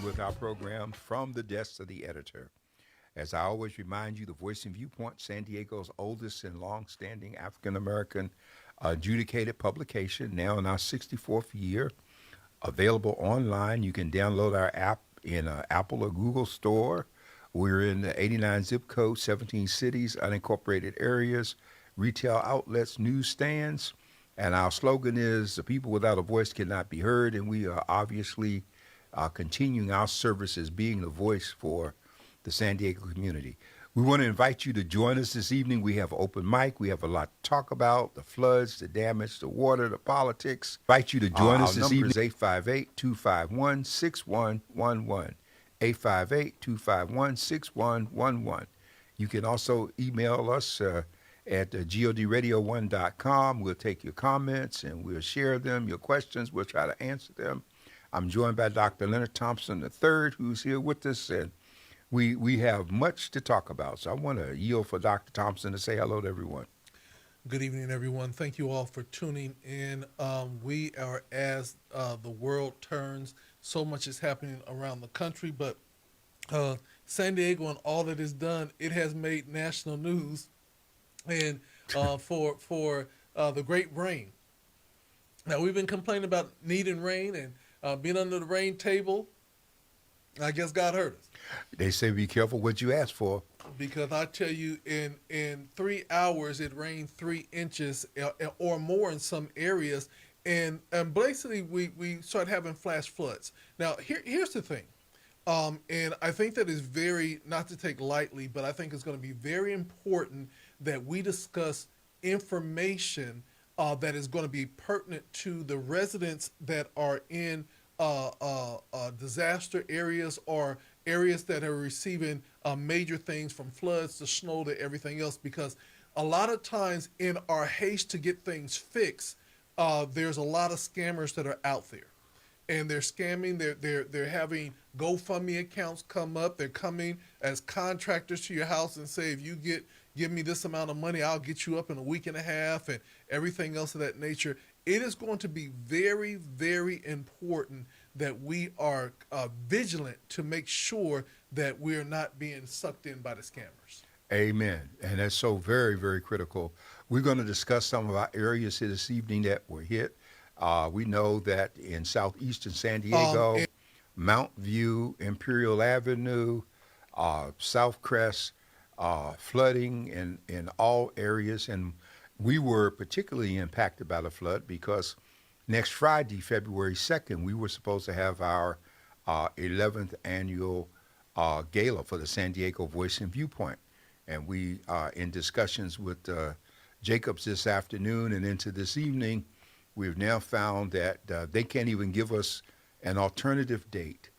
on with our program from the desk of the editor. As I always remind you, the Voice and Viewpoint, San Diego's oldest and long-standing African American adjudicated publication, now in our 64th year, available online. You can download our app in Apple or Google Store. We're in the 89 zip code, 17 cities, unincorporated areas, retail outlets, newsstands. And our slogan is the people without a voice cannot be heard. And we are obviously continuing our services being the voice for the San Diego community. We want to invite you to join us this evening. We have open mic. We have a lot to talk about: the floods, the damage, the water, the politics. Invite you to join us this evening. 858-251-6111. 858-251-6111. You can also email us at godradio1.com. We'll take your comments and we'll share them, your questions. We'll try to answer them. I'm joined by Dr. Leonard Thompson III, who's here with us, and we have much to talk about. So I want to yield for Dr. Thompson to say hello to everyone. Good evening, everyone. Thank you all for tuning in. We are, as the world turns, so much is happening around the country, but San Diego and all that is done, it has made national news, and for the great rain. Now, we've been complaining about needing rain and being under the rain table. I guess God heard us. They say be careful what you ask for. Because I tell you, in 3 hours, it rained 3 inches or more in some areas. And basically, we start having flash floods. Now, here's the thing. And I think that is very, not to take lightly, but I think it's going to be very important that we discuss information that is going to be pertinent to the residents that are in disaster areas or areas that are receiving major things from floods to snow to everything else, because a lot of times in our haste to get things fixed, there's a lot of scammers that are out there, and they're scamming. They're having GoFundMe accounts come up. They're coming as contractors to your house and say, if you give me this amount of money, I'll get you up in a week and a half and everything else of that nature. It is going to be very, very important that we are vigilant to make sure that we're not being sucked in by the scammers. Amen. And that's so very, very critical. We're going to discuss some of our areas here this evening that were hit. We know that in southeastern San Diego, Mount View, Imperial Avenue, South Crest, flooding in all areas. And we were particularly impacted by the flood because next Friday, February 2nd, we were supposed to have our 11th annual gala for the San Diego Voice and Viewpoint. And we are in discussions with Jacobs this afternoon and into this evening. We've now found that they can't even give us an alternative date.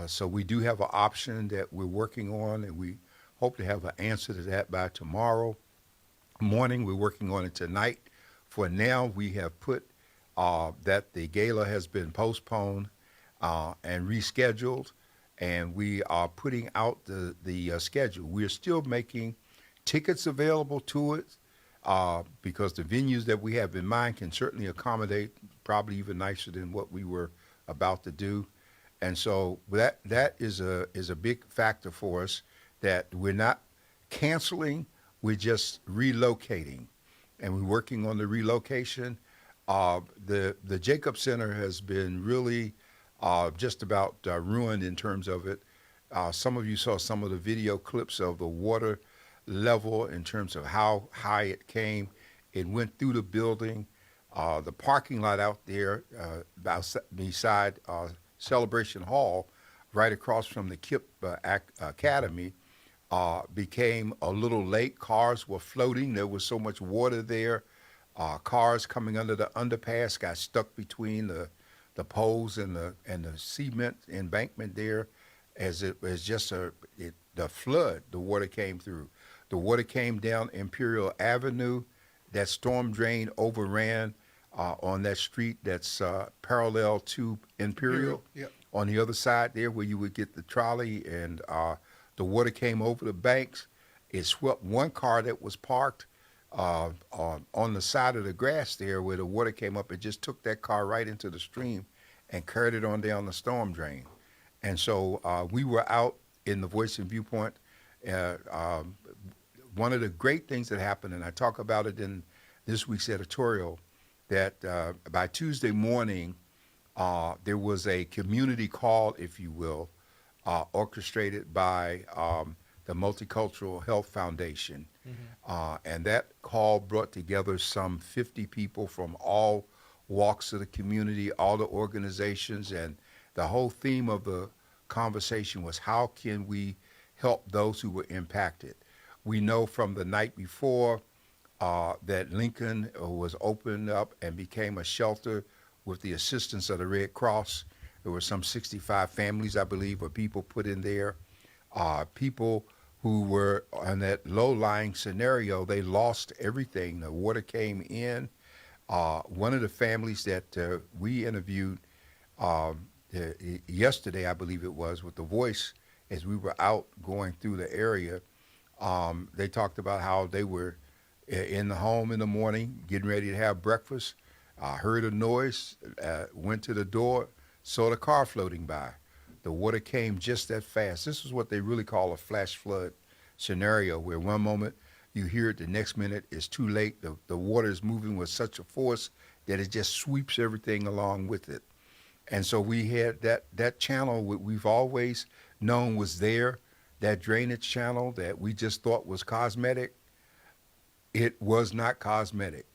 So we do have an option that we're working on, and we hope to have an answer to that by tomorrow morning. We're working on it tonight. For now, we have put that the gala has been postponed and rescheduled, and we are putting out the schedule. We're still making tickets available to it because the venues that we have in mind can certainly accommodate, probably even nicer than what we were about to do. And so that is a big factor for us, that we're not canceling, we're just relocating, and we're working on the relocation. The Jacob Center has been really just about ruined in terms of it. Some of you saw some of the video clips of the water level in terms of how high it came. It went through the building. The parking lot out there beside Celebration Hall, right across from the KIPP Academy, became a little lake. Cars were floating. There was so much water there. Cars coming under the underpass got stuck between the poles and the cement embankment there, as it was just the flood. The water came through. The water came down Imperial Avenue. That storm drain overran on that street that's parallel to Imperial. Yep. On the other side there, where you would get the trolley, and the water came over the banks. It swept one car that was parked on the side of the grass there where the water came up. It just took that car right into the stream and carried it on down the storm drain. And so we were out in the Voice and Viewpoint. Uh, um, One of the great things that happened, and I talk about it in this week's editorial, that by Tuesday morning, there was a community call, if you will, orchestrated by the Multicultural Health Foundation. And that call brought together some 50 people from all walks of the community, all the organizations, and the whole theme of the conversation was how can we help those who were impacted. We know from the night before that Lincoln was opened up and became a shelter with the assistance of the Red Cross. There were some 65 families, I believe, or people put in there. People who were in that low-lying scenario, they lost everything. The water came in. One of the families that we interviewed yesterday, I believe it was, with The Voice, as we were out going through the area, they talked about how they were in the home in the morning, getting ready to have breakfast, heard a noise, went to the door, saw the car floating by. The water came just that fast. This is what they really call a flash flood scenario, where one moment you hear it, the next minute it's too late. The water is moving with such a force that it just sweeps everything along with it. And so we had that channel we've always known was there, that drainage channel that we just thought was cosmetic. It was not cosmetic.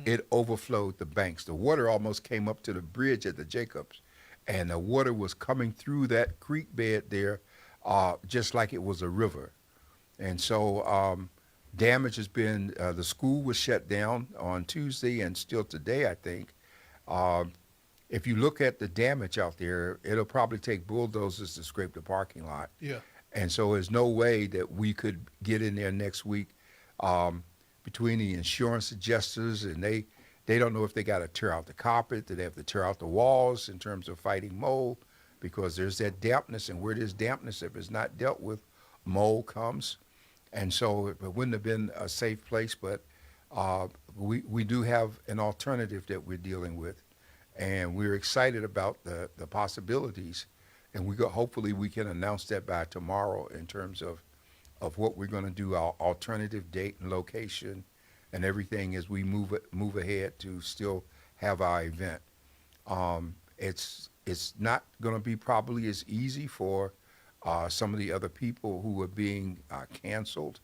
It overflowed the banks. The water almost came up to the bridge at the Jacobs, and the water was coming through that creek bed there just like it was a river. And so damage has been, the school was shut down on Tuesday and still today, I think. If you look at the damage out there, it'll probably take bulldozers to scrape the parking lot. Yeah. And so there's no way that we could get in there next week between the insurance adjusters, and they don't know if they got to tear out the carpet, that they have to tear out the walls in terms of fighting mold, because there's that dampness, and where there's dampness, if it's not dealt with, mold comes. And so it wouldn't have been a safe place, but we do have an alternative that we're dealing with, and we're excited about the possibilities, and hopefully we can announce that by tomorrow in terms of what we're going to do, our alternative date and location, and everything as we move ahead to still have our event. It's not going to be probably as easy for some of the other people who are being canceled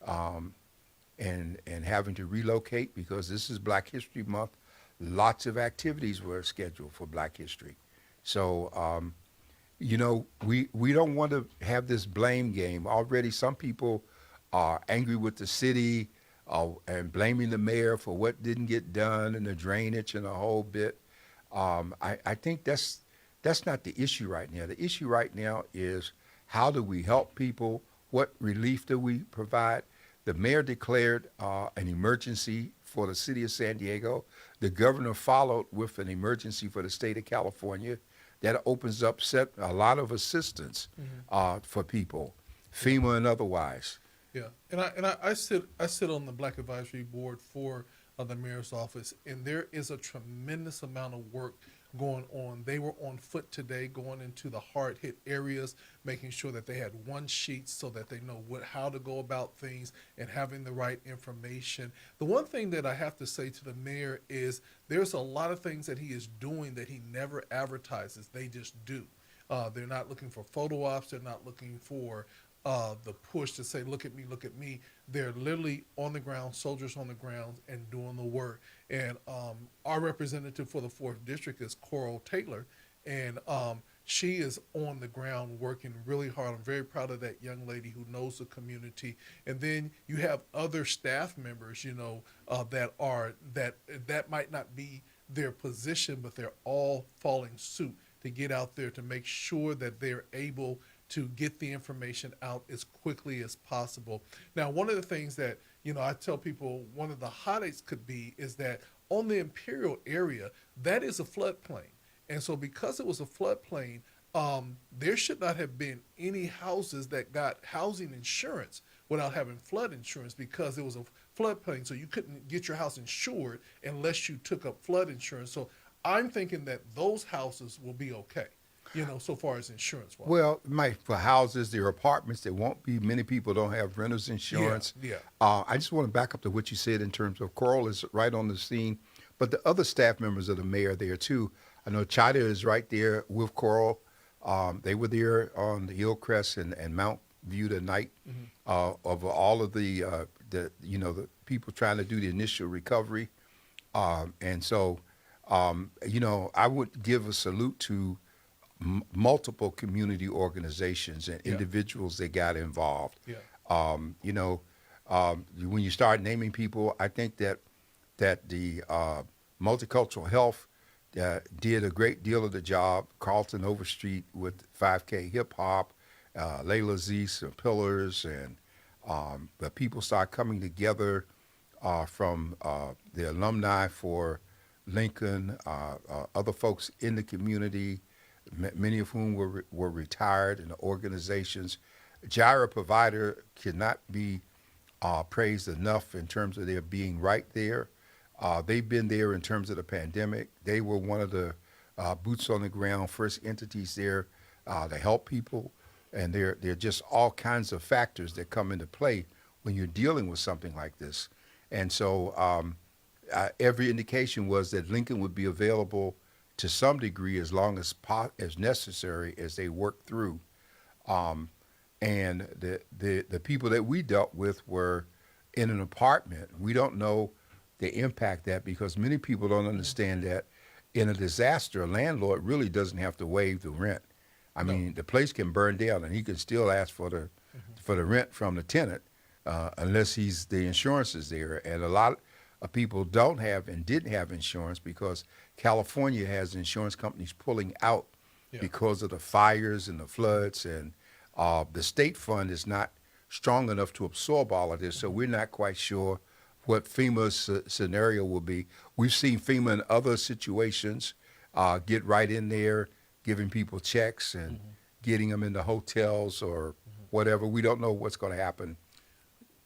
and having to relocate, because this is Black History Month. Lots of activities were scheduled for Black History. So, we don't want to have this blame game. Already some people are angry with the city and blaming the mayor for what didn't get done and the drainage and the whole bit. I think that's not the issue right now. The issue right now is how do we help people? What relief do we provide? The mayor declared an emergency for the city of San Diego. The governor followed with an emergency for the state of California. That opens up a lot of assistance for people, FEMA and otherwise. Yeah, and I sit on the Black Advisory Board for the mayor's office, and there is a tremendous amount of work going on. They were on foot today, going into the hard hit areas, making sure that they had one sheet so that they know how to go about things and having the right information. The one thing that I have to say to the mayor is there's a lot of things that he is doing that he never advertises. They just do. They're not looking for photo ops. They're not looking for the push to say, look at me, look at me. They're literally on the ground, soldiers on the ground, and doing the work. And our representative for the 4th District is Coral Taylor, and she is on the ground working really hard. I'm very proud of that young lady who knows the community. And then you have other staff members, that might not be their position, but they're all following suit to get out there to make sure that they're able to get the information out as quickly as possible. Now, one of the things that, I tell people one of the highlights could be is that on the Imperial area, that is a floodplain. And so because it was a floodplain, there should not have been any houses that got housing insurance without having flood insurance, because it was a floodplain. So you couldn't get your house insured unless you took up flood insurance. So I'm thinking that those houses will be okay. so far as insurance wise. Well, for houses, there are apartments. There won't be many people don't have renters insurance. Yeah. I just want to back up to what you said in terms of Coral is right on the scene, but the other staff members of the mayor are there too. I know Chida is right there with Coral. They were there on the Hillcrest and Mount View tonight of all of the the people trying to do the initial recovery, and so I would give a salute to multiple community organizations and individuals that got involved. Yeah. When you start naming people, I think that the multicultural health did a great deal of the job. Carlton Overstreet with 5K Hip Hop, Layla Zeese and Pillars, and the people start coming together from the alumni for Lincoln, other folks in the community, many of whom were retired in the organizations. Gyra Provider cannot be praised enough in terms of their being right there. They've been there in terms of the pandemic. They were one of the boots on the ground first entities there to help people. And there are just all kinds of factors that come into play when you're dealing with something like this. And so every indication was that Lincoln would be available to some degree as long as necessary as they work through. And the people that we dealt with were in an apartment. We don't know the impact that, because many people don't understand that in a disaster, a landlord really doesn't have to waive the rent. I mean, the place can burn down and he can still ask for the rent from the tenant unless the insurance is there. And a lot of people don't have and didn't have insurance because California has insurance companies pulling out because of the fires and the floods, and the state fund is not strong enough to absorb all of this. So we're not quite sure what FEMA's scenario will be. We've seen FEMA in other situations get right in there, giving people checks and getting them into hotels or whatever. We don't know what's going to happen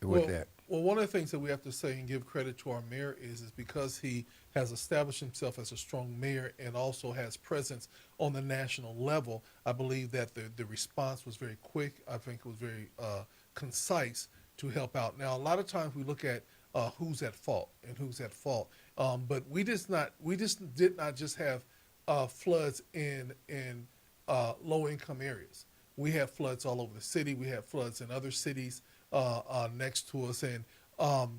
with that. Well, one of the things that we have to say and give credit to our mayor is because he has established himself as a strong mayor and also has presence on the national level. I believe that the response was very quick. I think it was very concise to help out. Now, a lot of times we look at who's at fault and who's at fault, but we did not just have floods in low income areas. We have floods all over the city. We have floods in other cities next to us, and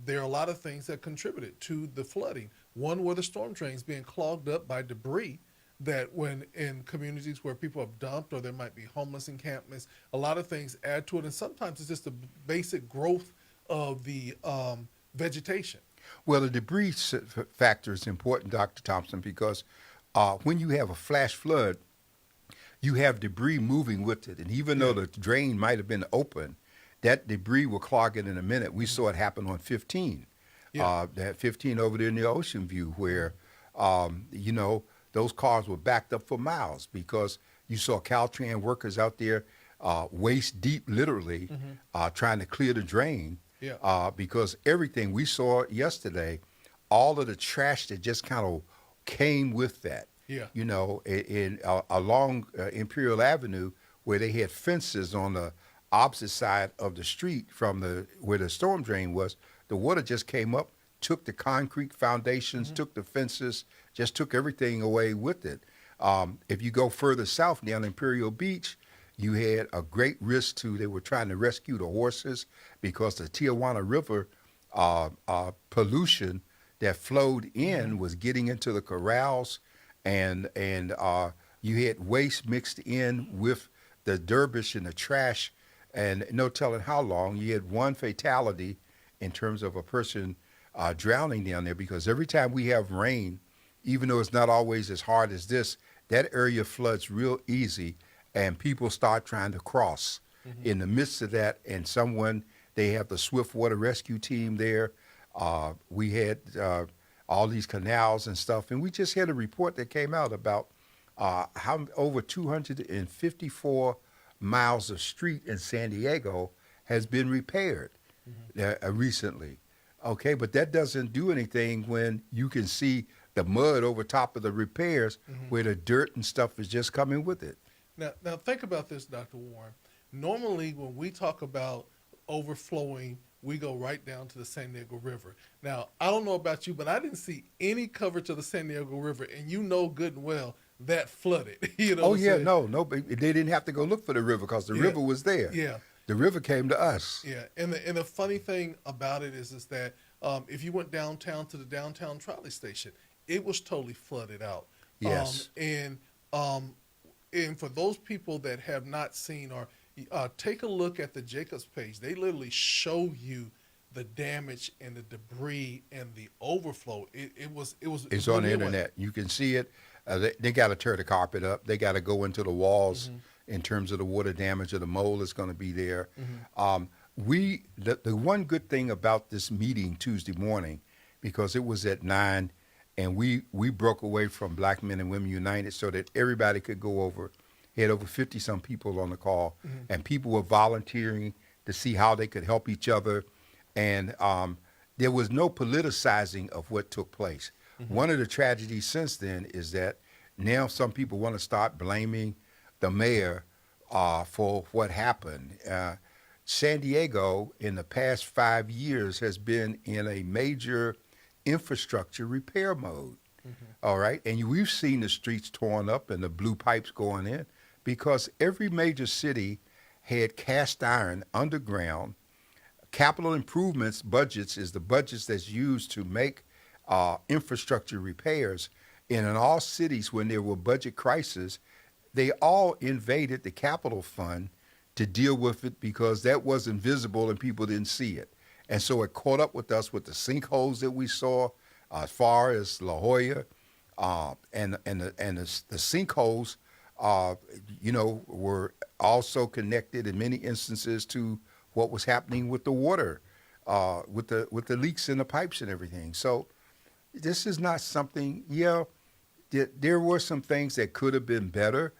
there are a lot of things that contributed to the flooding. One were the storm drains being clogged up by debris that when in communities where people have dumped, or there might be homeless encampments, a lot of things add to it, and sometimes it's just the basic growth of the vegetation. Well, the debris factor is important, Dr. Thompson, because when you have a flash flood, you have debris moving with it. And even though the drain might have been open, that debris will clog it in a minute. We saw it happen on 15. That 15 over there in the Ocean View where, those cars were backed up for miles because you saw Caltrans workers out there waist deep, literally, trying to clear the drain. Because everything we saw yesterday, all of the trash that just kind of came with that. Along Imperial Avenue, where they had fences on the opposite side of the street from where the storm drain was, the water just came up, took the concrete foundations, took the fences, just took everything away with it. If you go further south down Imperial Beach, you had a great risk they were trying to rescue the horses because the Tijuana River pollution that flowed in was getting into the corrals, and you had waste mixed in with the derbish and the trash, and no telling how long. You had one fatality in terms of a person drowning down there, because every time we have rain, even though it's not always as hard as this, that area floods real easy, and people start trying to cross. In the midst of that, and they have the Swift Water Rescue Team there. We had all these canals and stuff, and we just had a report that came out about how over 254 miles of street in San Diego has been repaired recently. Okay, but that doesn't do anything when you can see the mud over top of the repairs where the dirt and stuff is just coming with it. Now think about this, Dr. Warren. Normally, when we talk about overflowing, we go right down to the San Diego River. Now, I don't know about you, but I didn't see any coverage of the San Diego River, and you know good and well that flooded. You know Oh what I'm yeah, saying? no, but they didn't have to go look for the river because the Yeah. river was there. Yeah. The river came to us. Yeah, and the funny thing about it is that if you went downtown to the downtown trolley station, it was totally flooded out. Yes. And for those people that have not seen or take a look at the Jacobs page, they literally show you the damage and the debris and the overflow. It's on the blew me away. internet. You can see it. They got to tear the carpet up. They got to go into the walls in terms of the water damage or the mold that's going to be there. The one good thing about this meeting Tuesday morning, because it was at 9, and we broke away from Black Men and Women United so that everybody could go over. Had over 50 some people on the call, and people were volunteering to see how they could help each other, and there was no politicizing of what took place. One of the tragedies since then is that now some people want to start blaming the mayor for what happened. San Diego, in the past 5 years, has been in a major infrastructure repair mode. All right, and we've seen the streets torn up and the blue pipes going in because every major city had cast iron underground. Capital improvements budgets is the budgets that's used to make infrastructure repairs. And in all cities, when there were budget crises, they all invaded the capital fund to deal with it because that wasn't visible and people didn't see it. And so it caught up with us with the sinkholes that we saw as far as La Jolla, and the sinkholes, were also connected in many instances to what was happening with the water, with the leaks in the pipes and everything. So this is not something. Yeah, there were some things that could have been better.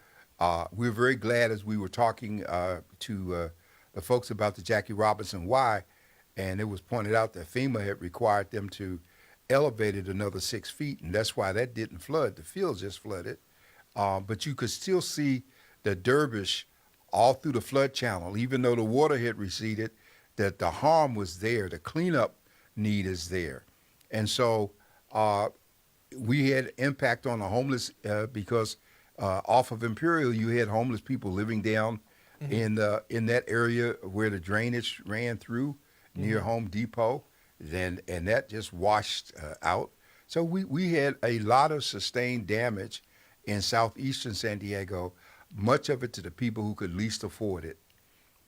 We're very glad as we were talking to the folks about the Jackie Robinson Y, and it was pointed out that FEMA had required them to elevate it another 6 feet, and that's why that didn't flood. The field just flooded. But you could still see the dervish all through the flood channel, even though the water had receded, that the harm was there, the cleanup need is there. And so we had impact on the homeless because off of Imperial, you had homeless people living down in that area where the drainage ran through near Home Depot, and that just washed out. So we had a lot of sustained damage in southeastern San Diego, much of it to the people who could least afford it.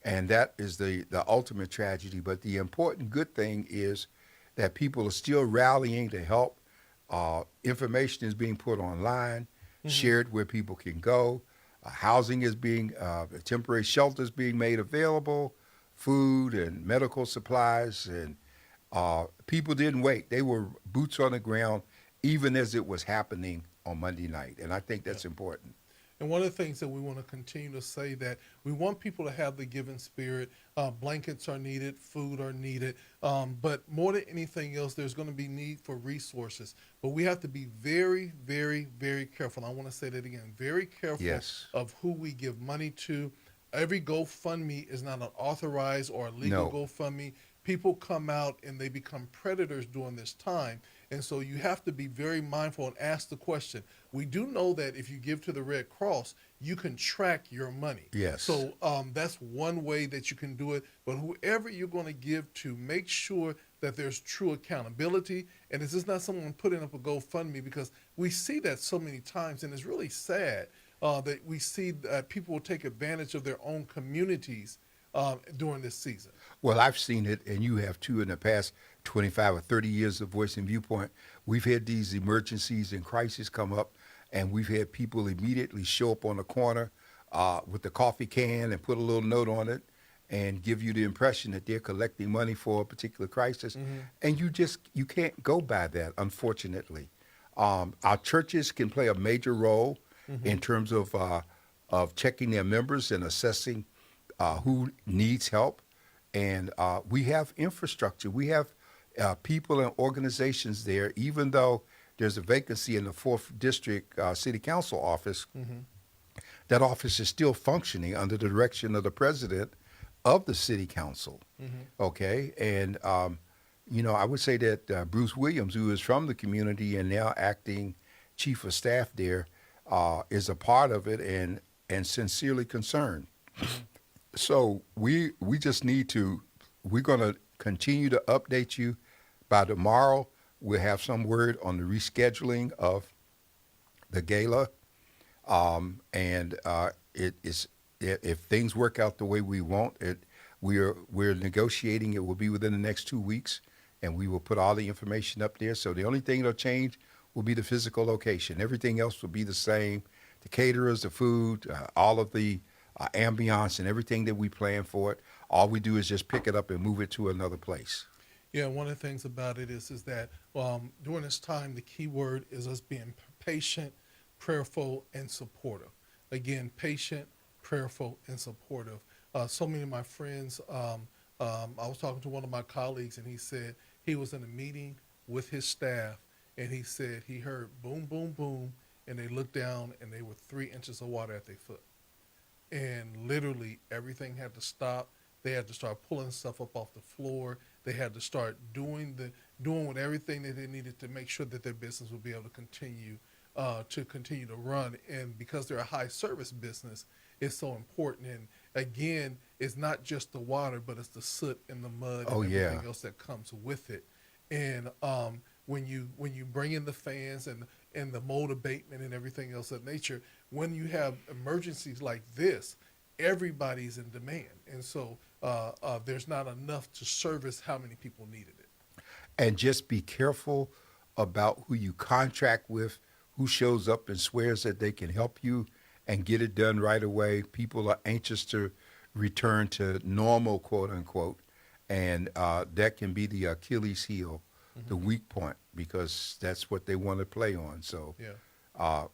And that is the ultimate tragedy. But the important good thing is that people are still rallying to help. Information is being put online, shared where people can go. Housing is being, temporary shelters being made available, food and medical supplies. And people didn't wait. They were boots on the ground, even as it was happening on Monday night. And I think that's important. And one of the things that we want to continue to say that we want people to have the giving spirit. Blankets are needed, food are needed, but more than anything else, there's going to be need for resources. But we have to be very, very, very careful. I want to say that again, very careful of who we give money to. Every GoFundMe is not an authorized or a legal GoFundMe. People come out and they become predators during this time. And so you have to be very mindful and ask the question. We do know that if you give to the Red Cross, you can track your money. Yes. So that's one way that you can do it. But whoever you're going to give to, make sure that there's true accountability. And this is not someone putting up a GoFundMe, because we see that so many times, and it's really sad that we see that people will take advantage of their own communities during this season. Well, I've seen it, and you have too, in the past 25 or 30 years of Voicing Viewpoint. We've had these emergencies and crises come up, and we've had people immediately show up on the corner with the coffee can and put a little note on it and give you the impression that they're collecting money for a particular crisis. And you can't go by that, unfortunately. Our churches can play a major role in terms of checking their members and assessing who needs help. And we have infrastructure. We have people and organizations there, even though there's a vacancy in the 4th District City Council office. that office is still functioning under the direction of the president of the city council. Okay, and I would say that Bruce Williams, who is from the community and now acting chief of staff there, is a part of it and sincerely concerned. So we just need to. We're going to continue to update you. By tomorrow, we'll have some word on the rescheduling of the gala, and it is if things work out the way we want it. We're negotiating. It will be within the next 2 weeks, and we will put all the information up there. So the only thing that'll change will be the physical location. Everything else will be the same. The caterers, the food, all of the ambiance and everything that we plan for it. All we do is just pick it up and move it to another place. Yeah, one of the things about it is that during this time, the key word is us being patient, prayerful, and supportive. Again, patient, prayerful, and supportive. So many of my friends, I was talking to one of my colleagues, and he said he was in a meeting with his staff, and he said he heard boom, boom, boom, and they looked down, and they were 3 inches of water at their foot. And literally everything had to stop. They had to start pulling stuff up off the floor. They had to start doing with everything that they needed to make sure that their business would be able to continue to run. And because they're a high service business, it's so important. And again, it's not just the water, but it's the soot and the mud and everything else that comes with it. And when you bring in the fans and the mold abatement and everything else of nature, when you have emergencies like this, everybody's in demand, and so there's not enough to service how many people needed it. And just be careful about who you contract with, who shows up and swears that they can help you and get it done right away. People are anxious to return to normal, quote unquote, and that can be the Achilles heel, the weak point, because that's what they want to play on. So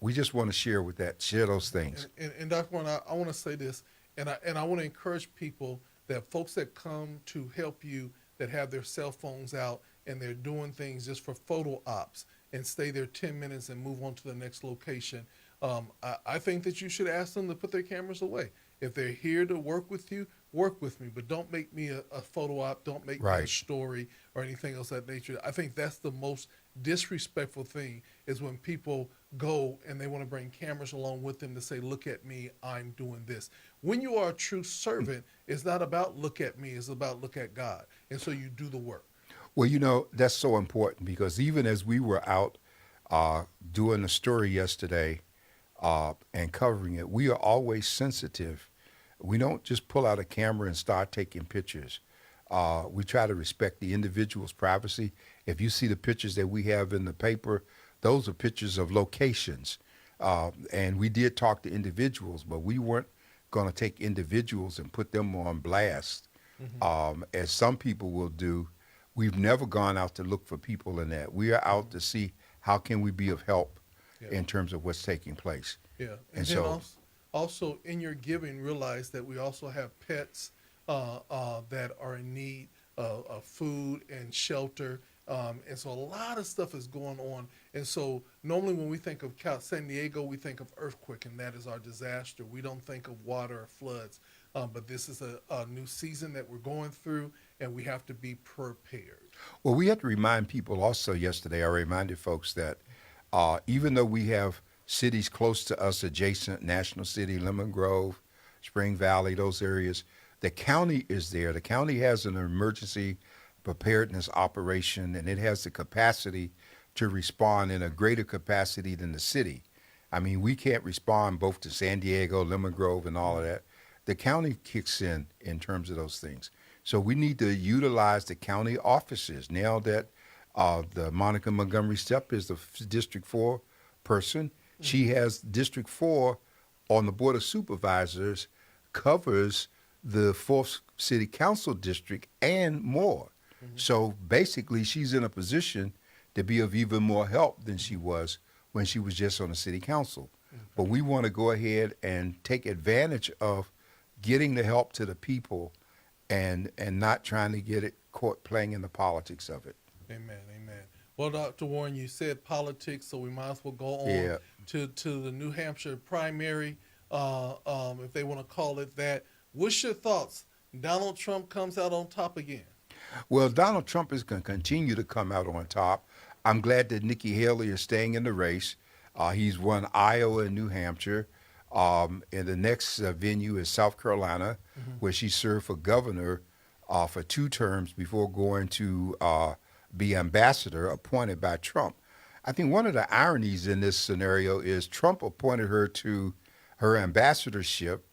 we just want to share those things. And Dr. Warren, I want to say this, and I want to encourage people that folks that come to help you that have their cell phones out and they're doing things just for photo ops and stay there 10 minutes and move on to the next location. I think that you should ask them to put their cameras away. If they're here to work with you, work with me, but don't make me a photo op. Don't make me a story or anything else of that nature. I think that's the most disrespectful thing is when people go and they want to bring cameras along with them to say, look at me, I'm doing this. When you are a true servant, it's not about look at me, it's about look at God. And so you do the work. Well, that's so important because even as we were out doing the story yesterday and covering it, we are always sensitive. We don't just pull out a camera and start taking pictures. We try to respect the individual's privacy. If you see the pictures that we have in the paper, those are pictures of locations. And we did talk to individuals, but we weren't going to take individuals and put them on blast, as some people will do. We've never gone out to look for people in that. We are out to see how can we be of help in terms of what's taking place. Yeah, and then so also in your giving, realize that we also have pets that are in need of food and shelter. And so a lot of stuff is going on. And so normally when we think of San Diego, we think of earthquake, and that is our disaster. We don't think of water or floods. But this is a new season that we're going through, and we have to be prepared. Well, we have to remind people also yesterday, I reminded folks that even though we have cities close to us adjacent, National City, Lemon Grove, Spring Valley, those areas, the county is there. The county has an emergency preparedness operation, and it has the capacity to respond in a greater capacity than the city. I mean, we can't respond both to San Diego, Lemon Grove, and all of that. The county kicks in terms of those things. So we need to utilize the county offices. Now that the Monica Montgomery Stepp is the District 4 person, she has District 4 on the Board of Supervisors, covers the 4th City Council District and more. So basically, she's in a position to be of even more help than she was when she was just on the city council. But we want to go ahead and take advantage of getting the help to the people and not trying to get it caught playing in the politics of it. Amen, amen. Well, Dr. Warren, you said politics, so we might as well go on to the New Hampshire primary. if they want to call it that. What's your thoughts? Donald Trump comes out on top again. Well, Donald Trump is going to continue to come out on top. I'm glad that Nikki Haley is staying in the race. He's won Iowa and New Hampshire. And the next venue is South Carolina, where she served for governor for 2 terms before going to be ambassador appointed by Trump. I think one of the ironies in this scenario is Trump appointed her to her ambassadorship,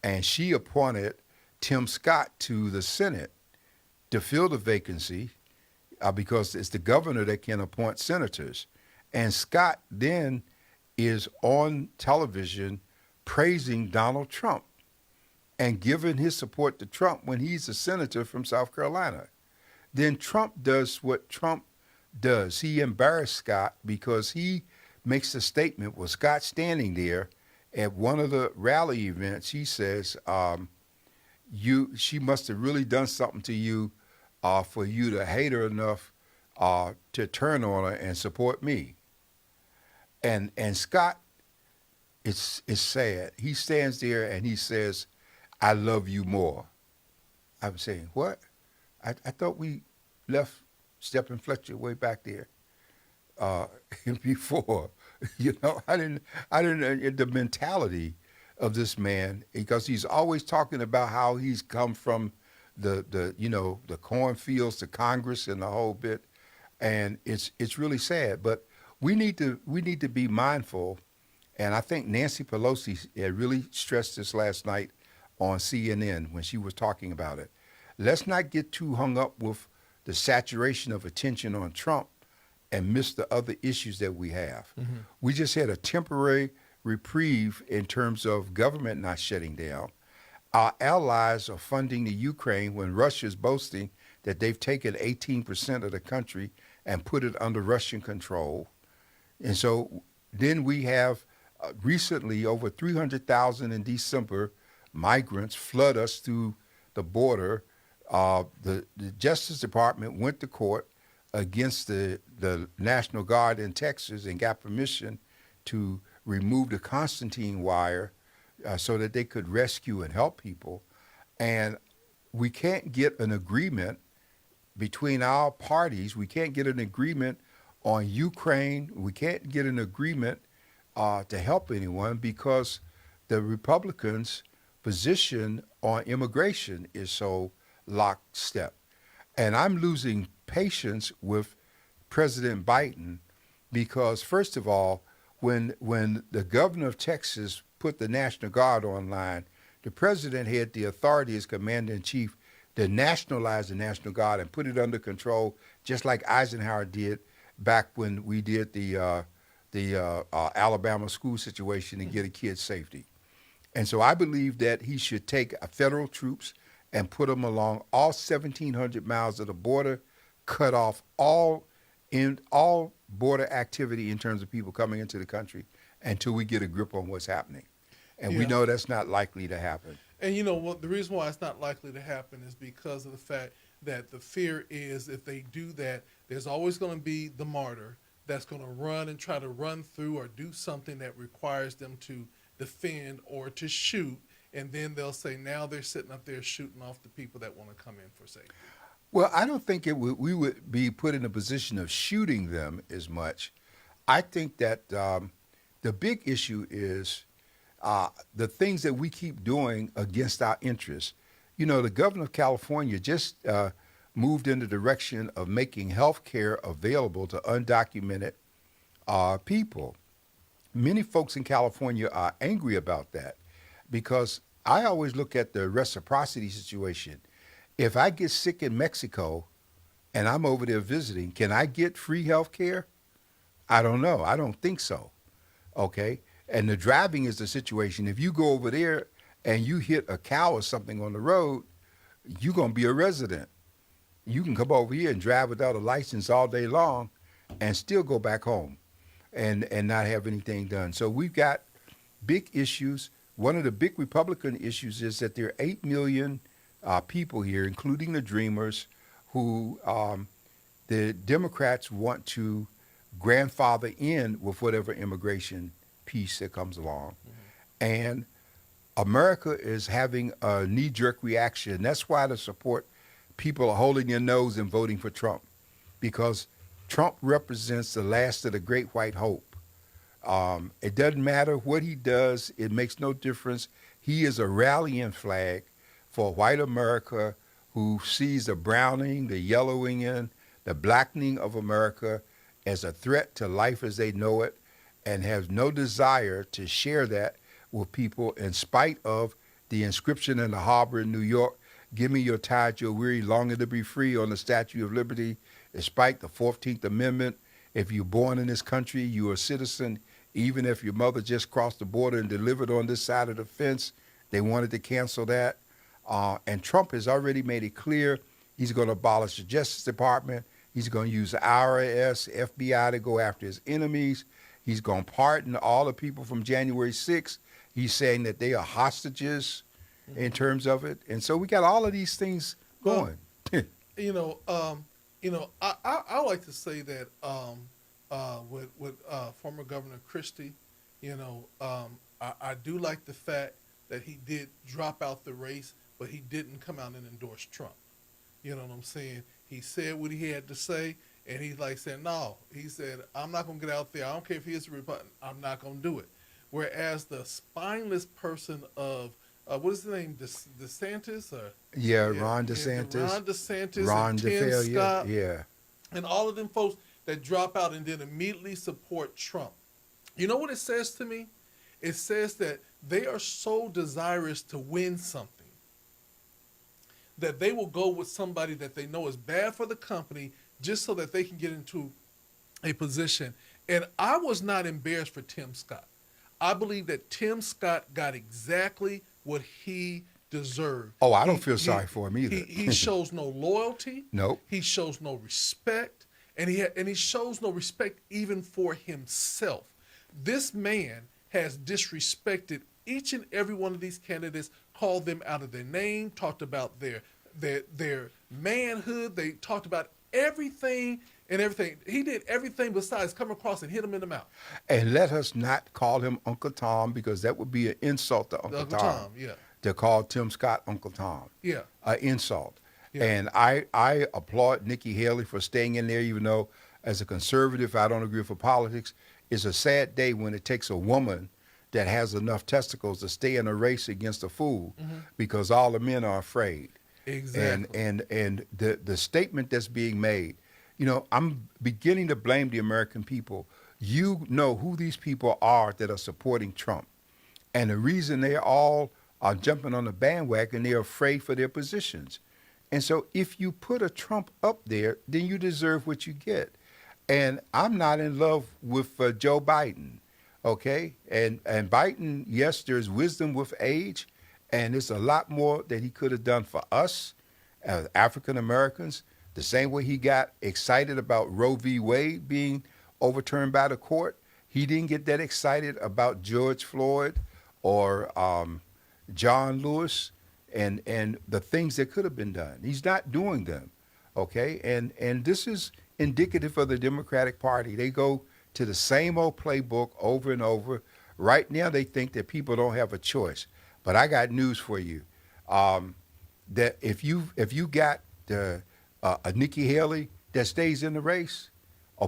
and she appointed Tim Scott to the Senate to fill the vacancy because it's the governor that can appoint senators. And Scott then is on television praising Donald Trump and giving his support to Trump when he's a senator from South Carolina. Then Trump does what Trump does. He embarrassed Scott because he makes a statement with Scott standing there at one of the rally events. He says, she must have really done something to you for you to hate her enough to turn on her and support me. And Scott, it's sad. He stands there and he says, I love you more. I'm saying, what? I thought we left Stephen Fletcher way back there before. I didn't, the mentality of this man, because he's always talking about how he's come from the cornfields to Congress and the whole bit. And it's really sad, but we need to be mindful. And I think Nancy Pelosi had really stressed this last night on CNN when she was talking about it. Let's not get too hung up with the saturation of attention on Trump and miss the other issues that we have. Mm-hmm. We just had a temporary reprieve in terms of government not shutting down. Our allies are funding the Ukraine when Russia's boasting that they've taken 18% of the country and put it under Russian control. And so then we have recently over 300,000 in December migrants flood us through the border. The Justice Department went to court against the National Guard in Texas and got permission to remove the Constantine wire so that they could rescue and help people. And we can't get an agreement between our parties. We can't get an agreement on Ukraine. We can't get an agreement to help anyone because the Republicans' position on immigration is so lockstep. And I'm losing patience with President Biden because, first of all, when the governor of Texas put the National Guard online, the president had the authority as commander-in-chief to nationalize the National Guard and put it under control, just like Eisenhower did back when we did the Alabama school situation and get a kid's safety. And so I believe that he should take federal troops and put them along all 1,700 miles of the border, cut off all border activity in terms of people coming into the country until we get a grip on what's happening. And we know that's not likely to happen. And you know what? The reason why it's not likely to happen is because of the fact that the fear is if they do that, there's always going to be the martyr that's going to run and try to run through or do something that requires them to defend or to shoot. And then they'll say now they're sitting up there shooting off the people that want to come in for safety. Well, I don't think we would be put in a position of shooting them as much. I think that the big issue is the things that we keep doing against our interests. You know, the governor of California just moved in the direction of making health care available to undocumented people. Many folks in California are angry about that because I always look at the reciprocity situation. If I get sick in Mexico and I'm over there visiting, can I get free health care? I don't know. I don't think so. Okay? And the driving is the situation. If you go over there and you hit a cow or something on the road, you're going to be a resident. You can come over here and drive without a license all day long and still go back home and not have anything done. So we've got big issues. One of the big Republican issues is that there are 8 million people here, including the Dreamers, who the Democrats want to grandfather in with whatever immigration piece that comes along. Mm-hmm. And America is having a knee-jerk reaction. That's why the support people are holding their nose and voting for Trump, because Trump represents the last of the great white hope. It doesn't matter what he does. It makes no difference. He is a rallying flag for white America who sees the browning, the yellowing, the blackening of America as a threat to life as they know it, and has no desire to share that with people in spite of the inscription in the harbor in New York, "Give me your tide, your weary, longing to be free," on the Statue of Liberty, despite the 14th Amendment. If you're born in this country, you're a citizen, even if your mother just crossed the border and delivered on this side of the fence. They wanted to cancel that. And Trump has already made it clear he's going to abolish the Justice Department. He's going to use the IRS, FBI to go after his enemies. He's going to pardon all the people from January 6th. He's saying that they are hostages in terms of it. And so we got all of these things going. I like to say that with former Governor Christie, I do like the fact that he did drop out the race, but he didn't come out and endorse Trump. You know what I'm saying? He said what he had to say, and he's like saying, no. He said, I'm not going to get out there. I don't care if he is a Republican. I'm not going to do it. Whereas the spineless person of, what is the name, DeSantis? Ron DeSantis. Ron DeSantis Ron and Tim DeFailure, Scott. yeah. And all of them folks that drop out and then immediately support Trump. You know what it says to me? It says that they are so desirous to win something that they will go with somebody that they know is bad for the company just so that they can get into a position. And I was not embarrassed for Tim Scott. I believe that Tim Scott got exactly what he deserved. Oh, I don't feel sorry for him either. He shows no loyalty. Nope. He shows no respect. And he shows no respect even for himself. This man has disrespected each and every one of these candidates, called them out of their name, talked about their manhood. They talked about everything and everything. He did everything besides come across and hit him in the mouth. And let us not call him Uncle Tom, because that would be an insult to Uncle Tom. Yeah. To call Tim Scott Uncle Tom. Yeah. An insult. Yeah. And I applaud Nikki Haley for staying in there, even though as a conservative, I don't agree with her politics. It's a sad day when it takes a woman that has enough testicles to stay in a race against a fool, because all the men are afraid. Exactly. And the statement that's being made, I'm beginning to blame the American people. You know who these people are that are supporting Trump. And the reason they all are jumping on the bandwagon, they're afraid for their positions. And so if you put a Trump up there, then you deserve what you get. And I'm not in love with Joe Biden, okay? And Biden, yes, there's wisdom with age, and there's a lot more that he could have done for us as African Americans. The same way he got excited about Roe v. Wade being overturned by the court, he didn't get that excited about George Floyd or John Lewis and the things that could have been done. He's not doing them, okay? And this is indicative of the Democratic Party. They go to the same old playbook over and over. Right now, they think that people don't have a choice. But I got news for you, that if you got a Nikki Haley that stays in the race,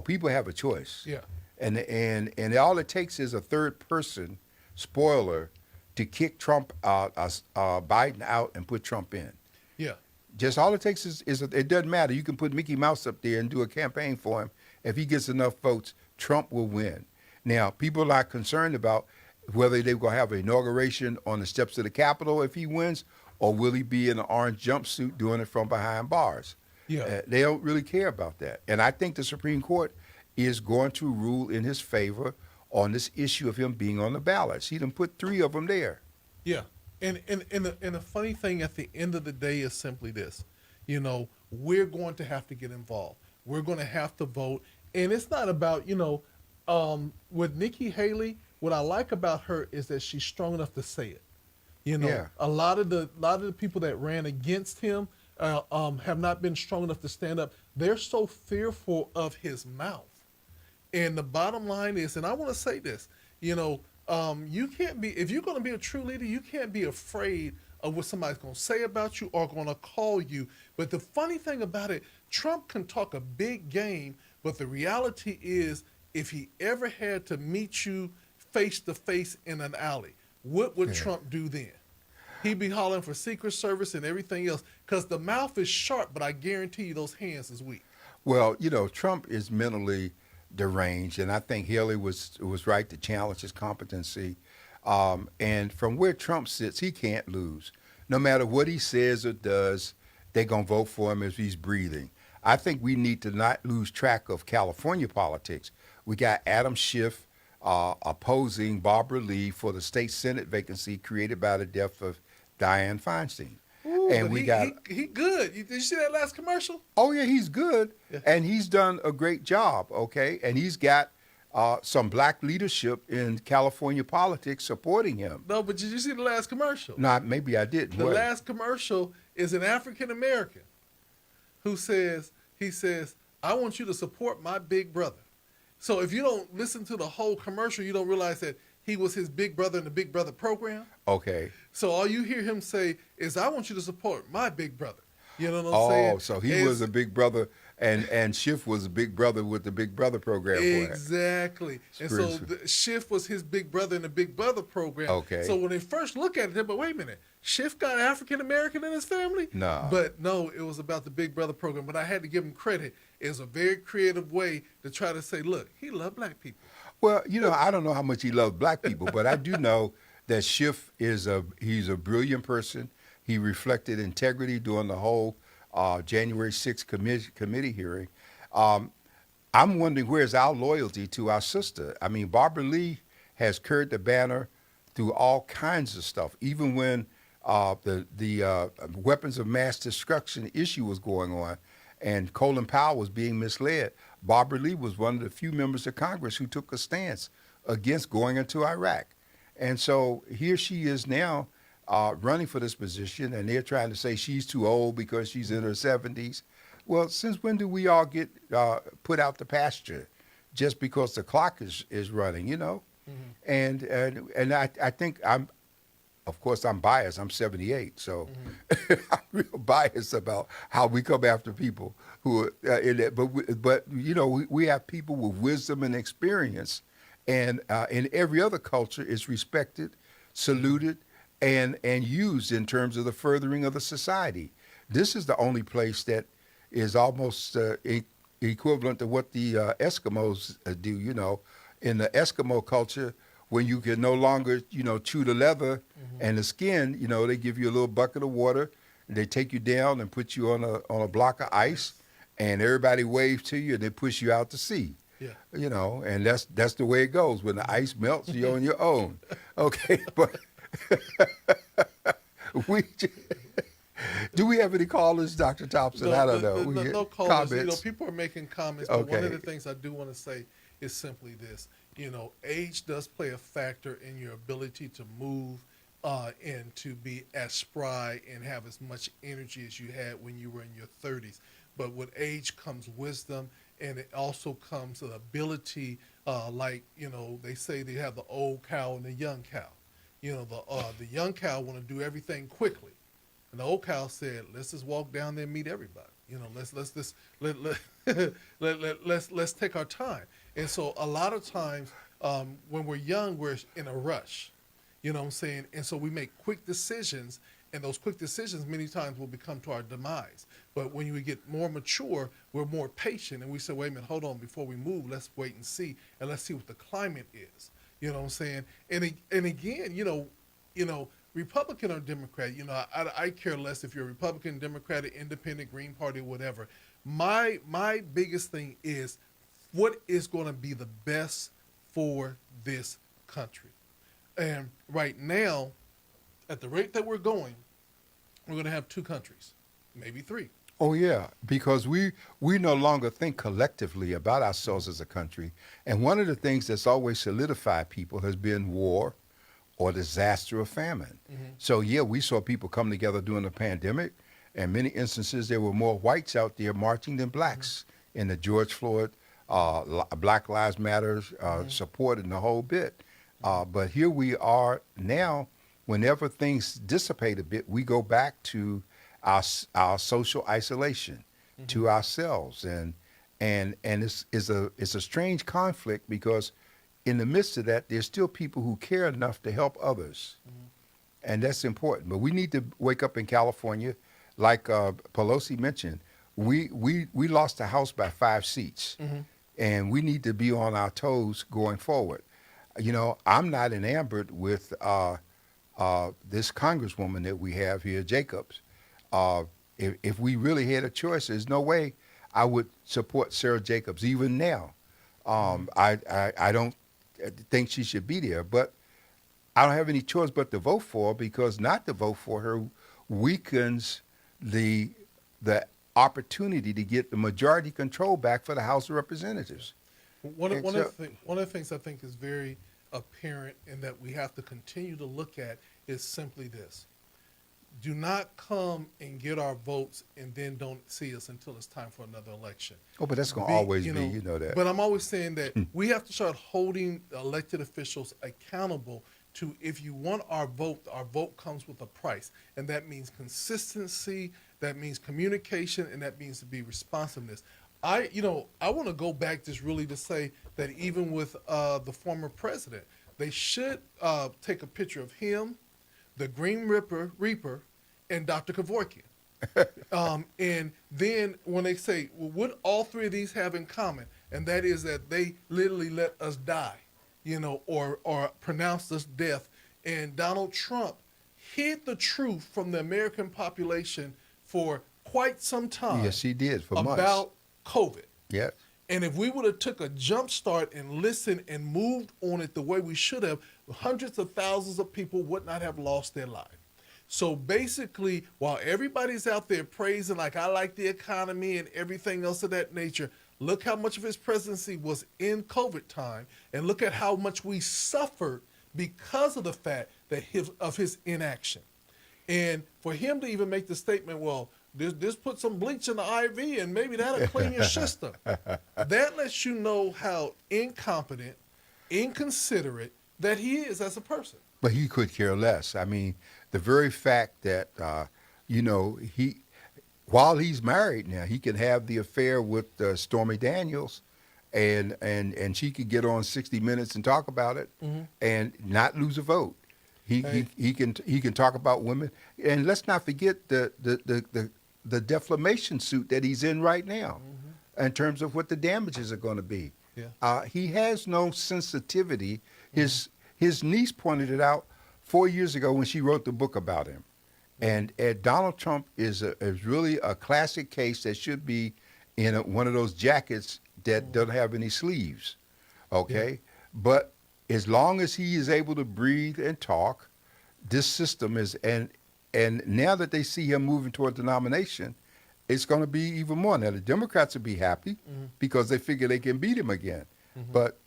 people have a choice. Yeah. And all it takes is a third person spoiler to kick Biden out and put Trump in. Yeah. Just all it takes is it doesn't matter. You can put Mickey Mouse up there and do a campaign for him. If he gets enough votes, Trump will win. Now, people are concerned about whether they're going to have an inauguration on the steps of the Capitol if he wins, or will he be in an orange jumpsuit doing it from behind bars. Yeah. They don't really care about that. And I think the Supreme Court is going to rule in his favor on this issue of him being on the ballots. He done put 3 of them there. Yeah. And the funny thing at the end of the day is simply this. We're going to have to get involved. We're going to have to vote. And it's not about, with Nikki Haley, what I like about her is that she's strong enough to say it. Yeah. A lot of the people that ran against him have not been strong enough to stand up. They're so fearful of his mouth. And the bottom line is, and I want to say this, You can't be, if you're going to be a true leader, you can't be afraid of what somebody's going to say about you or going to call you. But the funny thing about it, Trump can talk a big game, but the reality is, if he ever had to meet you face to face in an alley, what would Trump do then? He'd be hollering for Secret Service and everything else, because the mouth is sharp, but I guarantee you those hands is weak. Well, Trump is mentally deranged, and I think Haley was right to challenge his competency. And from where Trump sits, he can't lose. No matter what he says or does, they're going to vote for him if he's breathing. I think we need to not lose track of California politics. We got Adam Schiff opposing Barbara Lee for the state Senate vacancy created by the death of Dianne Feinstein. Ooh, And we got he good. Did you see that last commercial? Oh yeah, he's good, Yeah. and he's done a great job. Okay, and he's got some black leadership in California politics supporting him. No, but did you see the last commercial? Not maybe I didn't. The What? last commercial is an African American who says, I want you to support my big brother. So if you don't listen to the whole commercial, you don't realize that he was his big brother in the Big Brother program. Okay. So all you hear him say is, I want you to support my big brother. You know what I'm saying? Oh, so he was a big brother, and Schiff was a big brother with the Big Brother program. Exactly. And so Schiff was his big brother in the Big Brother program. Okay. So when they first look at it, but wait a minute, Schiff got African American in his family? No. But no, it was about the Big Brother program. But I had to give him credit. It was a very creative way to try to say, look, he loved black people. Well, I don't know how much he loves black people, but I do know that Schiff he's a brilliant person. He reflected integrity during the whole January 6th committee hearing. I'm wondering, where's our loyalty to our sister? I mean, Barbara Lee has carried the banner through all kinds of stuff, even when the weapons of mass destruction issue was going on and Colin Powell was being misled. Barbara Lee was one of the few members of Congress who took a stance against going into Iraq. And so here she is now running for this position, and they're trying to say she's too old because she's in her 70s. Well, since when do we all get put out to pasture just because the clock is running, Mm-hmm. And I think of course, I'm biased. I'm 78, so I'm real biased about how we come after people who are in it. But we have people with wisdom and experience, and in every other culture, it's respected, saluted, and used in terms of the furthering of the society. This is the only place that is almost equivalent to what the Eskimos do. In the Eskimo culture, when you can no longer, chew the leather and the skin, they give you a little bucket of water, and they take you down and put you on a block of ice, and everybody waves to you, and they push you out to sea. Yeah. And that's the way it goes. When the ice melts, you're on your own. Okay, but do we have any callers, Dr. Thompson? I don't know. No callers. Comments? People are making comments, but one of Okay. the things I do want to say is simply this. Age does play a factor in your ability to move and to be as spry and have as much energy as you had when you were in your 30s. But with age comes wisdom, and it also comes an ability, they say they have the old cow and the young cow. The young cow want to do everything quickly, and the old cow said, "Let's just walk down there and meet everybody. Let's take our time." And so a lot of times when we're young, we're in a rush. You know what I'm saying? And so we make quick decisions, and those quick decisions many times will become to our demise. But when we get more mature, we're more patient, and we say, wait a minute, hold on, before we move, let's wait and see, and let's see what the climate is. You know what I'm saying? And again, Republican or Democrat, I care less if you're a Republican, Democratic, Independent, Green Party, whatever. My biggest thing is, what is going to be the best for this country? And right now, at the rate that we're going, we're going to have two countries, maybe three. Oh, yeah, because we no longer think collectively about ourselves as a country. And one of the things that's always solidified people has been war or disaster or famine. Mm-hmm. So, yeah, we saw people come together during the pandemic. In many instances, there were more whites out there marching than blacks in the George Floyd, Black Lives Matter support and the whole bit. But here we are now. Whenever things dissipate a bit, we go back to our social isolation, to ourselves, and it's a strange conflict because in the midst of that, there's still people who care enough to help others, and that's important. But we need to wake up in California, like Pelosi mentioned. We lost the House by 5 seats, and we need to be on our toes going forward. You know, I'm not enamored with this congresswoman that we have here, Jacobs. If we really had a choice, there's no way I would support Sarah Jacobs even now. I don't think she should be there, but I don't have any choice but to vote for her because not to vote for her weakens the opportunity to get the majority control back for the House of Representatives. One of the things I think is very apparent and that we have to continue to look at is simply this. Do not come and get our votes and then don't see us until it's time for another election. Oh, but that's going to always be, you know that. But I'm always saying that we have to start holding elected officials accountable to, if you want our vote comes with a price. And that means consistency, that means communication, and that means to be responsiveness. I want to go back just really to say that even with the former president, they should take a picture of him, the Green Reaper, and Dr. Kevorkian. And then when they say, well, what all three of these have in common? And that is that they literally let us die, or pronounced us death. And Donald Trump hid the truth from the American population for quite some time. Yes, he did, for months. About COVID. Yeah. And if we would have took a jump start and listened and moved on it the way we should have, hundreds of thousands of people would not have lost their life. So basically, while everybody's out there praising like I like the economy and everything else of that nature, look how much of his presidency was in COVID time, and look at how much we suffered because of the fact that of his inaction. And for him to even make the statement, well, just put some bleach in the IV and maybe that'll clean your system. That lets you know how incompetent, inconsiderate that he is as a person. But he could care less. I mean, the very fact that, while he's married now, he can have the affair with Stormy Daniels, and she could get on 60 Minutes and talk about it and not lose a vote. He can talk about women, and let's not forget the defamation suit that he's in right now, in terms of what the damages are going to be. Yeah. He has no sensitivity. His niece pointed it out 4 years ago when she wrote the book about him, and Donald Trump is really a classic case that should be in one of those jackets that don't have any sleeves. Okay, but as long as he is able to breathe and talk, this system is, and now that they see him moving toward the nomination, it's going to be even more. Now, the Democrats will be happy because they figure they can beat him again. But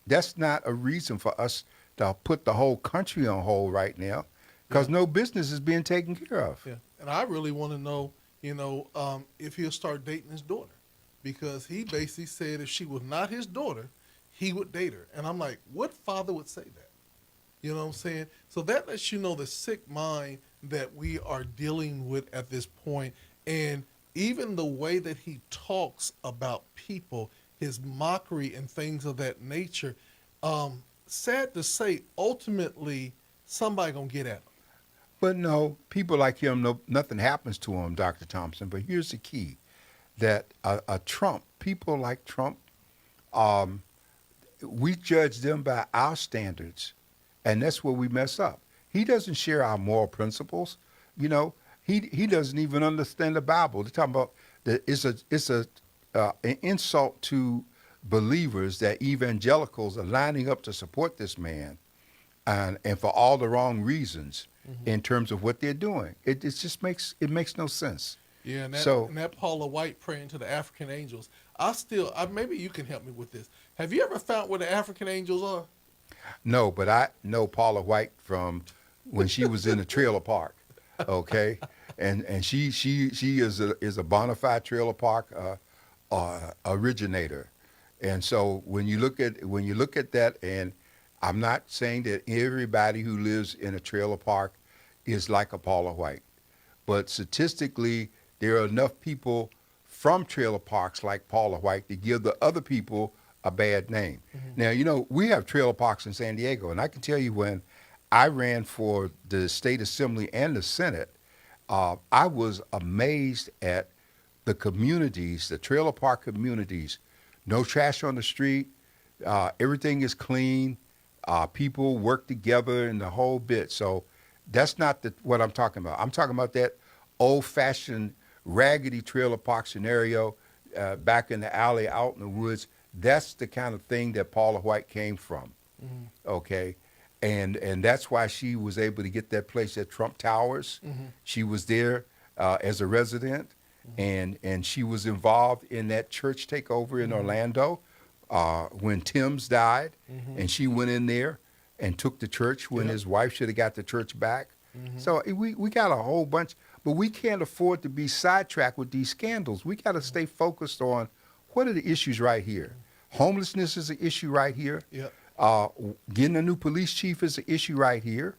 that's not a reason for us to put the whole country on hold right now, because no business is being taken care of. Yeah, and I really want to know, if he'll start dating his daughter, because he basically said if she was not his daughter, he would date her. And I'm like, what father would say that? You know what I'm saying? So that lets you know the sick mind that we are dealing with at this point. And even the way that he talks about people, his mockery and things of that nature, sad to say, ultimately, somebody going to get at him. But no, people like him, nothing happens to him, Dr. Thompson. But here's the key, that people like Trump, we judge them by our standards, and that's where we mess up. He doesn't share our moral principles. He doesn't even understand the Bible. They're talking about that it's an insult to believers that evangelicals are lining up to support this man, and for all the wrong reasons in terms of what they're doing. It just makes no sense. Yeah, and So- that Paula White praying to the African angels. Maybe you can help me with this. Have you ever found where the African angels are? No, but I know Paula White from when she was in the trailer park. Okay, and she is a bona fide trailer park originator, and so when you look at that, and I'm not saying that everybody who lives in a trailer park is like a Paula White, but statistically, there are enough people from trailer parks like Paula White to give the other people a bad name. Now, we have trailer parks in San Diego, and I can tell you when I ran for the state assembly and the Senate, I was amazed at the communities, the trailer park communities. No trash on the street. Everything is clean. People work together and the whole bit. So that's not what I'm talking about. I'm talking about that old-fashioned raggedy trailer park scenario back in the alley out in the woods. That's the kind of thing that Paula White came from. Okay. And that's why she was able to get that place at Trump Towers. She was there as a resident, and she was involved in that church takeover in Orlando when Timms died, and she went in there and took the church when his wife should have got the church back. So we got a whole bunch, but we can't afford to be sidetracked with these scandals. We got to stay focused on what are the issues right here. Homelessness is an issue right here. Yep. Getting a new police chief is an issue right here.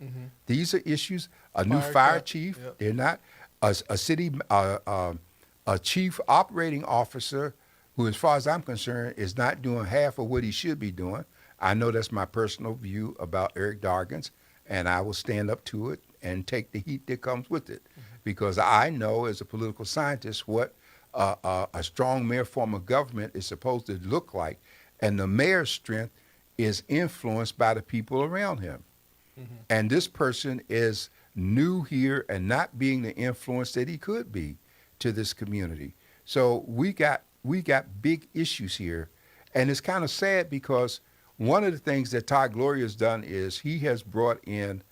These are issues. A new fire chief. Yep. They're not a city a chief operating officer who, as far as I'm concerned, is not doing half of what he should be doing. I know that's my personal view about Eric Dargins, and I will stand up to it and take the heat that comes with it, because I know as a political scientist what a strong mayor form of government is supposed to look like, and the mayor's strength is influenced by the people around him. And this person is new here and not being the influence that he could be to this community. So we got big issues here, and it's kind of sad because one of the things that Todd Gloria has done is he has brought in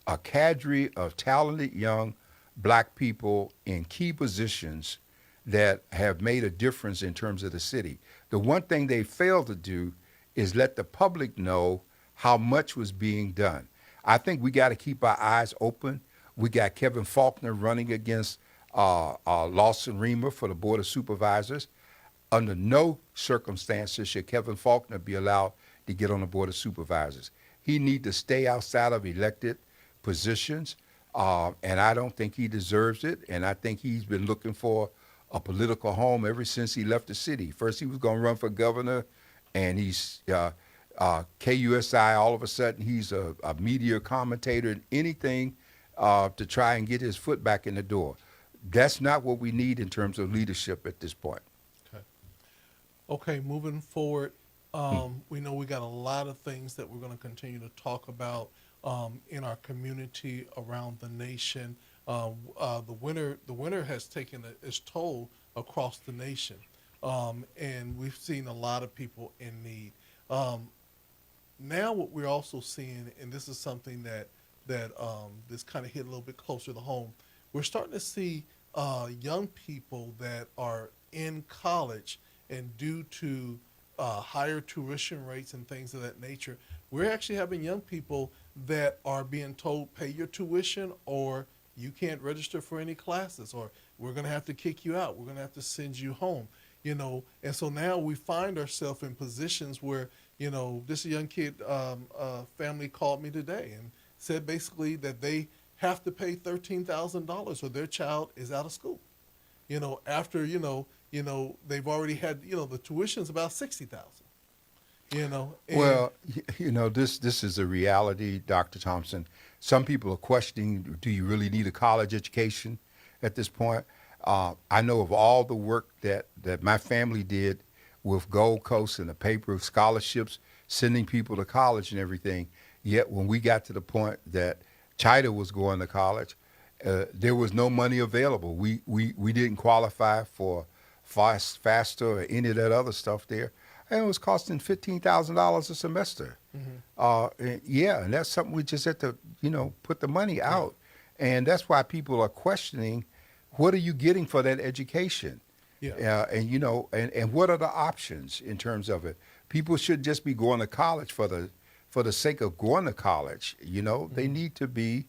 a cadre of talented young black people in key positions that have made a difference in terms of the city. The one thing they failed to do is let the public know how much was being done. I think we got to keep our eyes open. We got Kevin Faulconer running against Lawson Remer for the Board of Supervisors. Under no circumstances should Kevin Faulconer be allowed to get on the Board of Supervisors. He needs to stay outside of elected positions, and I don't think he deserves it, and I think he's been looking for a political home ever since he left the city. First, he was going to run for governor, and he's KUSI. All of a sudden, he's a media commentator and anything to try and get his foot back in the door. That's not what we need in terms of leadership at this point. Okay, moving forward, we know we got a lot of things that we're going to continue to talk about in our community, around the nation. The winter has taken its toll across the nation, and we've seen a lot of people in need. Now, what we're also seeing, and this is something that this kind of hit a little bit closer to home, we're starting to see young people that are in college, and due to higher tuition rates and things of that nature, we're actually having young people that are being told, pay your tuition or you can't register for any classes, or we're going to have to kick you out. We're going to have to send you home, And so now we find ourselves in positions where, this young kid family called me today and said basically that they have to pay $13,000 or their child is out of school. After, they've already had, the tuition's about $60,000. Well, this is a reality, Dr. Thompson. Some people are questioning, do you really need a college education at this point? I know of all the work that my family did with Gold Coast and the paper of scholarships, sending people to college and everything. Yet when we got to the point that Chida was going to college, there was no money available. We didn't qualify for FAFSA or any of that other stuff there. And it was costing $15,000 a semester. And that's something we just had to, put the money out. And that's why people are questioning, what are you getting for that education? And what are the options in terms of it? People should just be going to college for the sake of going to college. They need to be,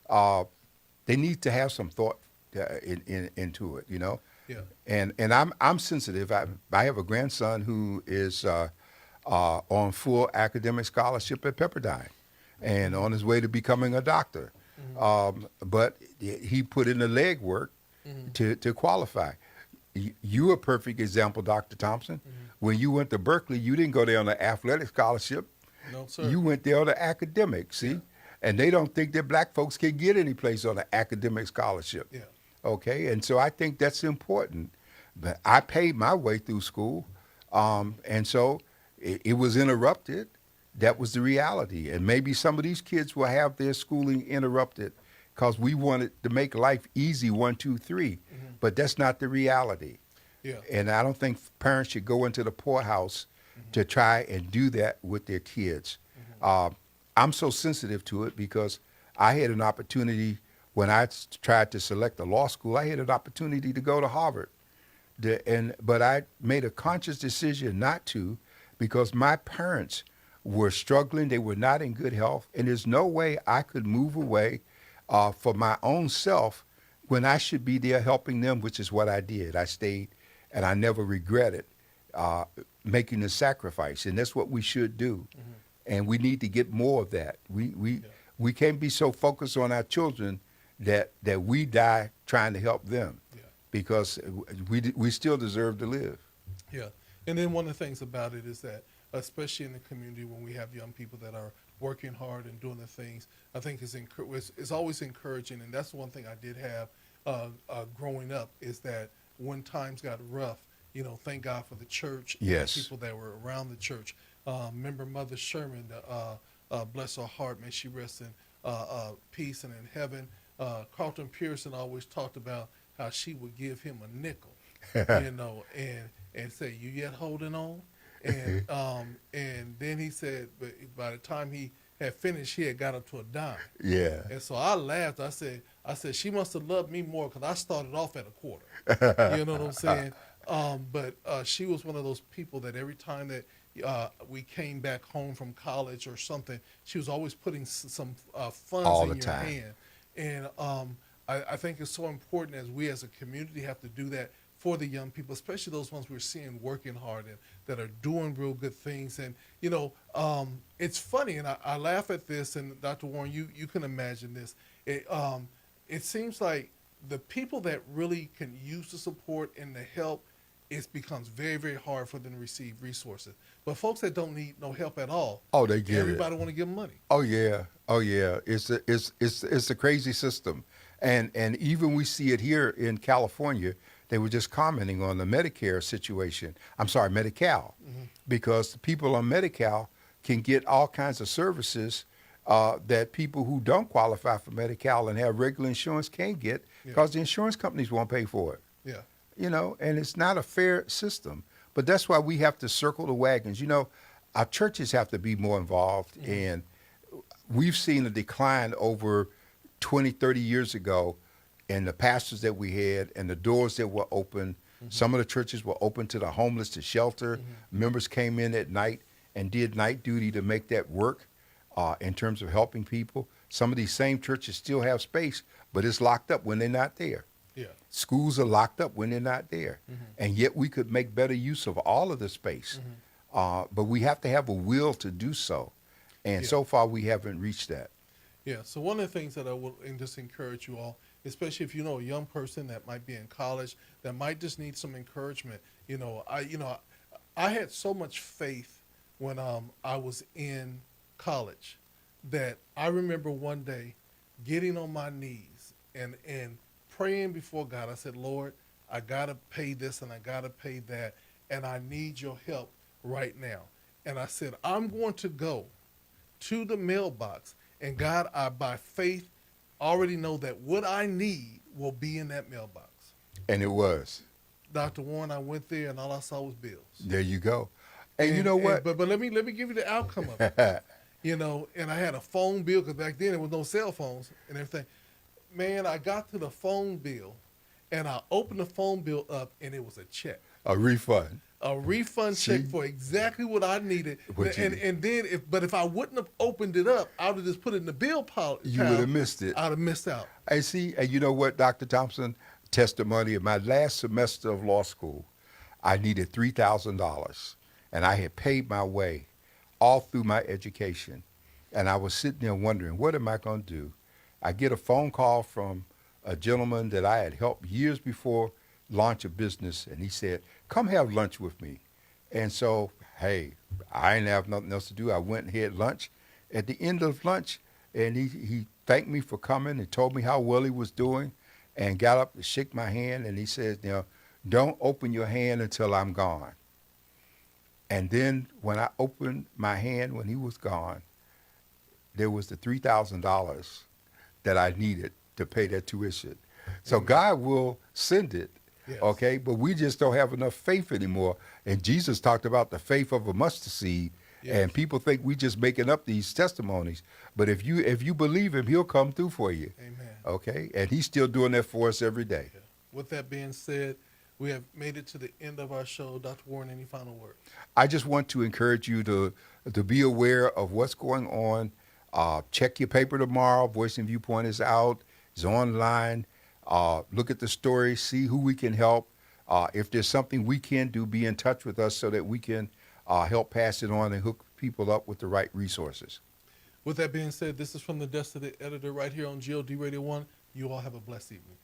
they need to have some thought into it. And I'm sensitive. I have a grandson who is on full academic scholarship at Pepperdine and on his way to becoming a doctor. But he put in the legwork to qualify. You a perfect example, Dr. Thompson. When you went to Berkeley, you didn't go there on an athletic scholarship. No, sir. You went there on an academic, see? Yeah. And they don't think that black folks can get any place on an academic scholarship. Yeah. Okay, and so I think that's important. But I paid my way through school, and so it was interrupted. That was the reality. And maybe some of these kids will have their schooling interrupted because we wanted to make life easy, 1, 2, 3. But that's not the reality. Yeah. And I don't think parents should go into the poorhouse to try and do that with their kids. I'm so sensitive to it because I had an opportunity when I tried to select a law school. I had an opportunity to go to Harvard, but I made a conscious decision not to because my parents were struggling. They were not in good health, and there's no way I could move away for my own self when I should be there helping them, which is what I did. I stayed, and I never regretted making the sacrifice, and that's what we should do. And we need to get more of that. We can't be so focused on our children that we die trying to help them, because we still deserve to live. Yeah. And then one of the things about it is that, especially in the community, when we have young people that are working hard and doing the things, I think it's always encouraging. And that's one thing I did have growing up, is that when times got rough, thank God for the church, Yes. and the people that were around the church. Remember Mother Sherman, bless her heart, may she rest in peace and in heaven. Carlton Pearson always talked about how she would give him a nickel, and say, "You yet holding on?" And then he said, but by the time he had finished, he had got up to a dime. Yeah. And so I laughed. I said, she must have loved me more because I started off at a quarter. You know what I'm saying? But she was one of those people that every time that we came back home from college or something, she was always putting some funds All in the your time. hand. And I think it's so important as we as a community have to do that for the young people, especially those ones we're seeing working hard and that are doing real good things. And, it's funny, and I laugh at this, and Dr. Warren, you can imagine this. It seems like the people that really can use the support and the help, it becomes very, very hard for them to receive resources. But folks that don't need no help at all, Oh, they get it. everybody want to give them money. Oh yeah, It's a crazy system, and even we see it here in California. They were just commenting on the Medicare situation. I'm sorry, Medi-Cal, because the people on Medi-Cal can get all kinds of services that people who don't qualify for Medi-Cal and have regular insurance can't get because the insurance companies won't pay for it. Yeah. And it's not a fair system. But that's why we have to circle the wagons. Our churches have to be more involved, and we've seen a decline over 20, 30 years ago in the pastors that we had and the doors that were open. Some of the churches were open to the homeless, to shelter. Members came in at night and did night duty to make that work in terms of helping people. Some of these same churches still have space, but it's locked up when they're not there. Yeah. Schools are locked up when they're not there. And yet we could make better use of all of the space. But we have to have a will to do so. And so far we haven't reached that. Yeah. So one of the things that I will just encourage you all, especially if you know a young person that might be in college that might just need some encouragement. I had so much faith when I was in college that I remember one day getting on my knees and praying before God. I said, Lord, I gotta pay this and I gotta pay that, and I need your help right now. And I said, I'm going to go to the mailbox, and God, I by faith already know that what I need will be in that mailbox. And it was. Dr. Warren, I went there and all I saw was bills. There you go. And you know what? But let me give you the outcome of it. And I had a phone bill because back then there was no cell phones and everything. Man, I got to the phone bill, and I opened the phone bill up, and it was a check. A refund. A refund check for exactly what I needed. And then, if I wouldn't have opened it up, I would have just put it in the bill pile. You would have missed it. I'd have missed out. And see, and you know what, Dr. Thompson? Testimony, in my last semester of law school, I needed $3,000. and I had paid my way all through my education. And I was sitting there wondering, what am I going to do? I get a phone call from a gentleman that I had helped years before launch a business, and he said, come have lunch with me. And so, hey, I didn't have nothing else to do. I went and had lunch. At the end of lunch, and he thanked me for coming and told me how well he was doing and got up to shake my hand, and he said, don't open your hand until I'm gone. And then when I opened my hand when he was gone, there was the $3,000 that I needed to pay that tuition. So Amen. God will send it, Yes. okay? But we just don't have enough faith anymore. And Jesus talked about the faith of a mustard seed. Yes. And people think we just making up these testimonies. But if you believe him, he'll come through for you. Amen. Okay? And he's still doing that for us every day. Yeah. With that being said, we have made it to the end of our show. Dr. Warren, any final words? I just want to encourage you to be aware of what's going on. Check your paper tomorrow. Voice and Viewpoint is out. It's online. Look at the story. See who we can help. If there's something we can do, be in touch with us so that we can help pass it on and hook people up with the right resources. With that being said, this is from the desk of the editor right here on GOD Radio 1. You all have a blessed evening.